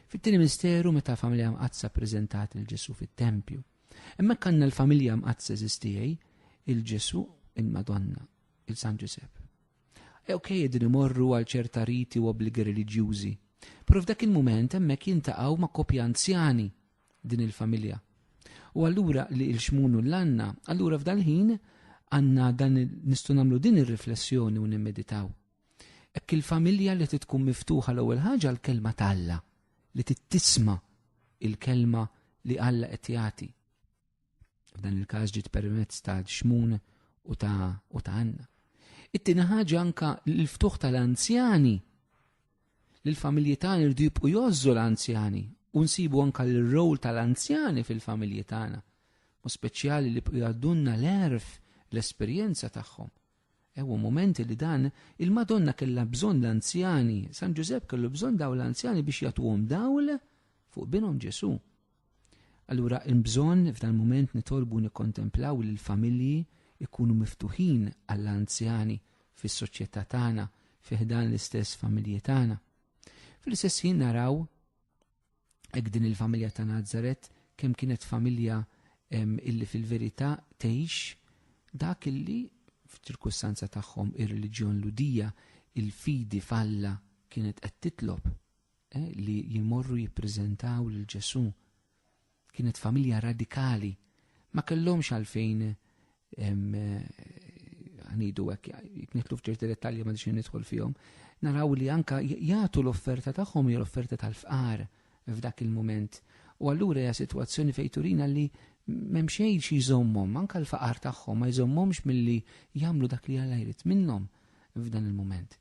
Fit-tieni misteru meta familja mqazza ppreżentat il-Ġesu fit-Tempju. Hemmhekk għandna l-familja mqazza eżistijej, il-Ġesu, il-Madonna, il-San Giuseppe. Okej, din imorru għal ċerta riti u obbligi reliġjużi, però f'dak il-mument hemmhekk jintaqgħu ma' koppja anzjani din il-familja. U allura li l-xmunu l-Anna, allura f'dan ħin għandna dan nistgħu nagħmlu din ir-riflessjoni u nimmeditaw. Hekk il-familja li tkun miftuħa l-ewwel ħaġa l-kelma ta' Alla, li tisma' il-kelma li Alla qed jagħti. F'dan il-każ ġiet permezz ta' xmun u ta' Anna. It-tieni ħaġa anke l-ftuħ tal-anzjani. L-familji tagħna irdu jibqgħu jożżu l-anzjani u nsibu anke l-rol tal-anzjani fil-familji tagħna. U speċjali li jibqgħu jgħaddulna l-erf, l-esperjenza tagħhom. Ewa momenti li dan il-Madonna kellha bżonn l-anzjani, San Giuseppe kellu bżonn daw l-anzjani biex jagħtuhom dawl fuq binhom Ġesu. Allura il-bżonn f'dan moment nitolbu nikkontemplaw li l-familji ikunu miftuħin għall-anzjani fis-soċjetà tagħna fih dan l-istess familji tagħna. Fl-istess ħin naraw hekk din il-familja ta' Nazaret kemm kienet familja illi fil-verità tgħix dak illi f'ċirkustanza tagħhom ir-reliġjon ludija, il-fidi falla kienet qed titlob li jmorru jippreżentaw lil Ġesu. Kienet familja radikali, ma kellhomx għalfejn ħanidu hekk nitlu f'ċerti dettalji ma nixin nidħol fihom, naraw li anke jagħtu l-offerta tagħhom hija l-offerta tal-fqar f'dak il-mument. U allura hija sitwazzjoni fejn turina li m'hemm xejn xi jżommhom, anke l-faqar tagħhom ma jżommhomx milli jagħmlu dak li Alla jrid minnhom f'dan il-mument.